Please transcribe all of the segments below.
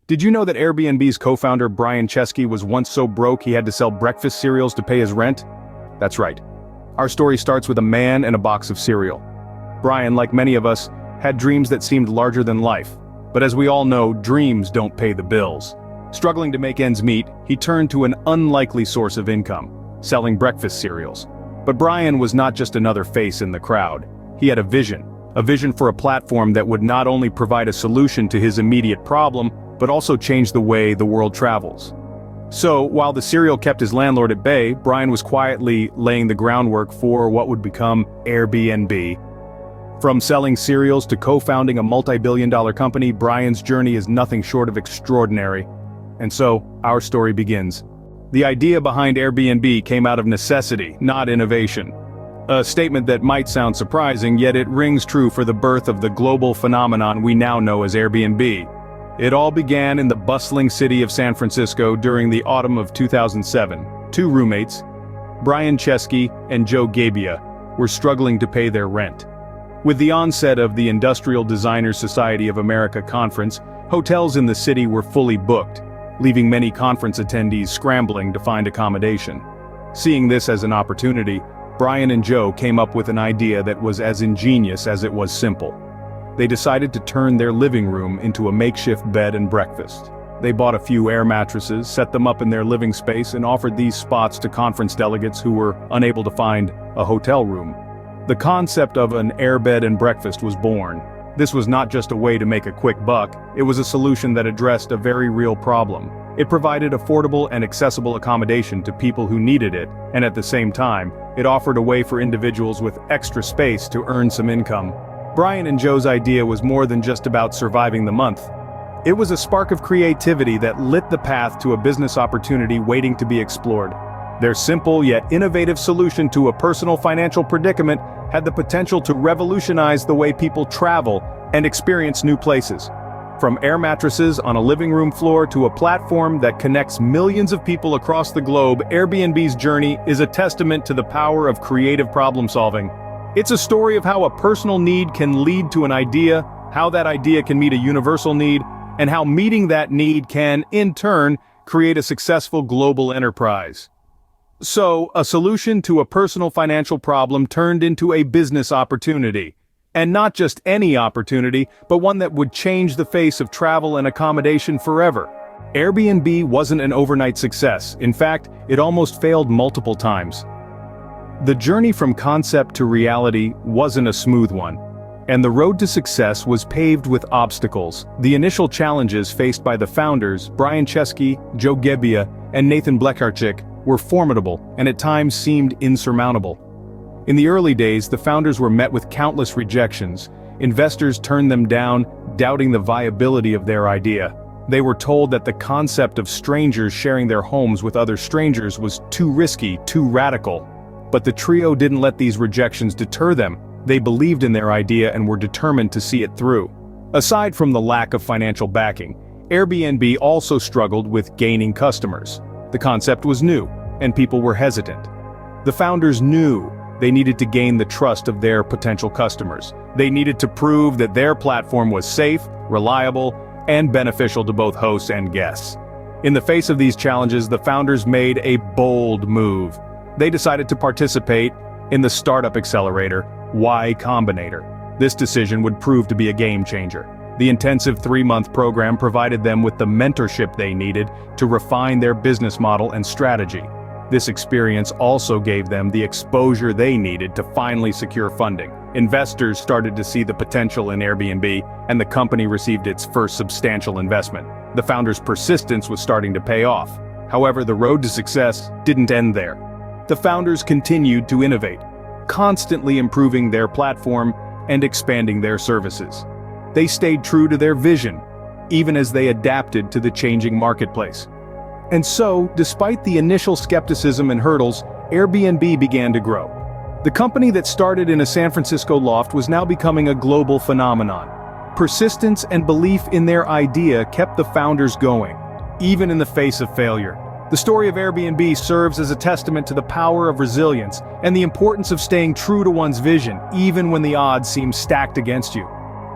Did you know that Airbnb's co-founder Brian Chesky was once so broke he had to sell breakfast cereals to pay his rent? That's right. Our story starts with a man and a box of cereal. Brian, like many of us, had dreams that seemed larger than life. But as we all know, dreams don't pay the bills. Struggling to make ends meet, he turned to an unlikely source of income, selling breakfast cereals. But Brian was not just another face in the crowd. He had a vision for a platform that would not only provide a solution to his immediate problem, but also change the way the world travels. So, while the cereal kept his landlord at bay, Brian was quietly laying the groundwork for what would become Airbnb. From selling cereals to co-founding a multi-billion-dollar company, Brian's journey is nothing short of extraordinary. And so, our story begins. The idea behind Airbnb came out of necessity, not innovation. A statement that might sound surprising, yet it rings true for the birth of the global phenomenon we now know as Airbnb. It all began in the bustling city of San Francisco during the autumn of 2007. Two roommates, Brian Chesky and Joe Gebbia, were struggling to pay their rent. With the onset of the Industrial Designers Society of America conference, hotels in the city were fully booked, leaving many conference attendees scrambling to find accommodation. Seeing this as an opportunity, Brian and Joe came up with an idea that was as ingenious as it was simple. They decided to turn their living room into a makeshift bed and breakfast. They bought a few air mattresses, set them up in their living space, and offered these spots to conference delegates who were unable to find a hotel room. The concept of an air bed and breakfast was born. This was not just a way to make a quick buck, it was a solution that addressed a very real problem. It provided affordable and accessible accommodation to people who needed it, and at the same time, it offered a way for individuals with extra space to earn some income. Brian and Joe's idea was more than just about surviving the month. It was a spark of creativity that lit the path to a business opportunity waiting to be explored. Their simple yet innovative solution to a personal financial predicament had the potential to revolutionize the way people travel and experience new places. From air mattresses on a living room floor to a platform that connects millions of people across the globe, Airbnb's journey is a testament to the power of creative problem solving. It's a story of how a personal need can lead to an idea, how that idea can meet a universal need, and how meeting that need can, in turn, create a successful global enterprise. So, a solution to a personal financial problem turned into a business opportunity. And not just any opportunity, but one that would change the face of travel and accommodation forever. Airbnb wasn't an overnight success. In fact, it almost failed multiple times. The journey from concept to reality wasn't a smooth one, and the road to success was paved with obstacles. The initial challenges faced by the founders, Brian Chesky, Joe Gebbia, and Nathan Blekarczyk, were formidable and at times seemed insurmountable. In the early days, the founders were met with countless rejections. Investors turned them down, doubting the viability of their idea. They were told that the concept of strangers sharing their homes with other strangers was too risky, too radical. But the trio didn't let these rejections deter them. They believed in their idea and were determined to see it through. Aside from the lack of financial backing, Airbnb also struggled with gaining customers. The concept was new, and people were hesitant. The founders knew they needed to gain the trust of their potential customers. They needed to prove that their platform was safe, reliable, and beneficial to both hosts and guests. In the face of these challenges, the founders made a bold move. They decided to participate in the startup accelerator, Y Combinator. This decision would prove to be a game changer. The intensive 3-month program provided them with the mentorship they needed to refine their business model and strategy. This experience also gave them the exposure they needed to finally secure funding. Investors started to see the potential in Airbnb, and the company received its first substantial investment. The founders' persistence was starting to pay off. However, the road to success didn't end there. The founders continued to innovate, constantly improving their platform and expanding their services. They stayed true to their vision, even as they adapted to the changing marketplace. And so, despite the initial skepticism and hurdles, Airbnb began to grow. The company that started in a San Francisco loft was now becoming a global phenomenon. Persistence and belief in their idea kept the founders going, even in the face of failure. The story of Airbnb serves as a testament to the power of resilience and the importance of staying true to one's vision, even when the odds seem stacked against you.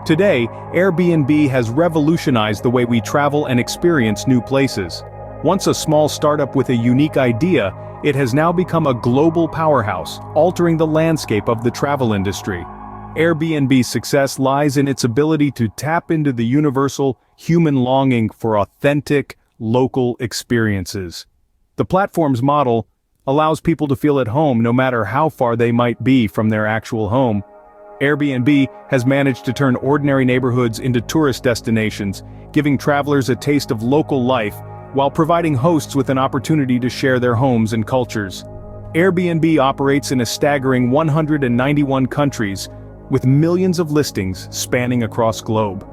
Today, Airbnb has revolutionized the way we travel and experience new places. Once a small startup with a unique idea, it has now become a global powerhouse, altering the landscape of the travel industry. Airbnb's success lies in its ability to tap into the universal human longing for authentic, local experiences. The platform's model allows people to feel at home no matter how far they might be from their actual home. Airbnb has managed to turn ordinary neighborhoods into tourist destinations, giving travelers a taste of local life while providing hosts with an opportunity to share their homes and cultures. Airbnb operates in a staggering 191 countries, with millions of listings spanning across globe.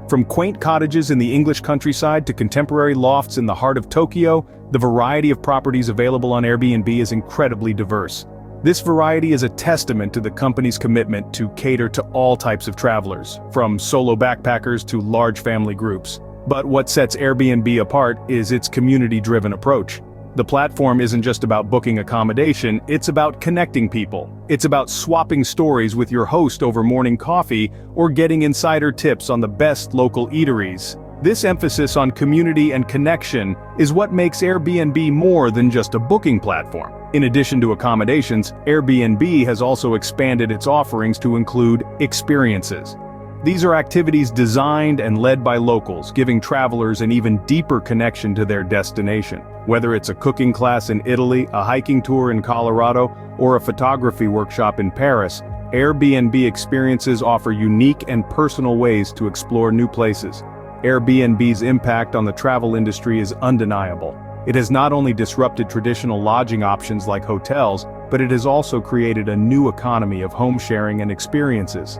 From quaint cottages in the English countryside to contemporary lofts in the heart of Tokyo, the variety of properties available on Airbnb is incredibly diverse. This variety is a testament to the company's commitment to cater to all types of travelers, from solo backpackers to large family groups. But what sets Airbnb apart is its community-driven approach. The platform isn't just about booking accommodation, it's about connecting people. It's about swapping stories with your host over morning coffee or getting insider tips on the best local eateries. This emphasis on community and connection is what makes Airbnb more than just a booking platform. In addition to accommodations, Airbnb has also expanded its offerings to include experiences. These are activities designed and led by locals, giving travelers an even deeper connection to their destination. Whether it's a cooking class in Italy, a hiking tour in Colorado, or a photography workshop in Paris, Airbnb experiences offer unique and personal ways to explore new places. Airbnb's impact on the travel industry is undeniable. It has not only disrupted traditional lodging options like hotels, but it has also created a new economy of home sharing and experiences.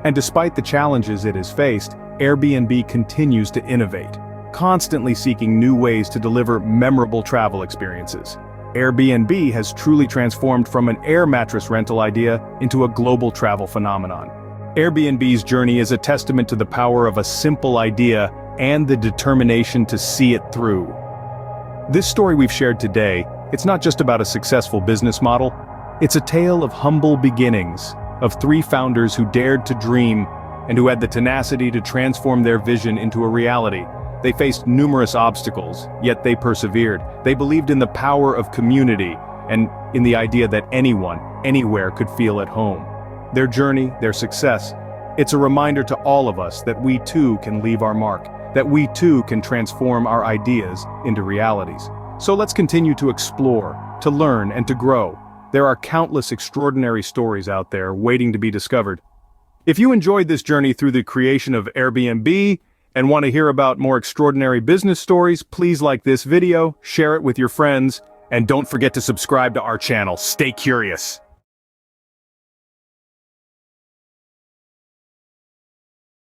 And despite the challenges it has faced, Airbnb continues to innovate, constantly seeking new ways to deliver memorable travel experiences. Airbnb has truly transformed from an air mattress rental idea into a global travel phenomenon. Airbnb's journey is a testament to the power of a simple idea and the determination to see it through. This story we've shared today, it's not just about a successful business model, it's a tale of humble beginnings, of three founders who dared to dream and who had the tenacity to transform their vision into a reality. They faced numerous obstacles, yet they persevered. They believed in the power of community and in the idea that anyone, anywhere could feel at home. Their journey, their success, it's a reminder to all of us that we too can leave our mark, that we too can transform our ideas into realities. So let's continue to explore, to learn, and to grow. There are countless extraordinary stories out there waiting to be discovered. If you enjoyed this journey through the creation of Airbnb and want to hear about more extraordinary business stories, please like this video, share it with your friends, and don't forget to subscribe to our channel. Stay curious.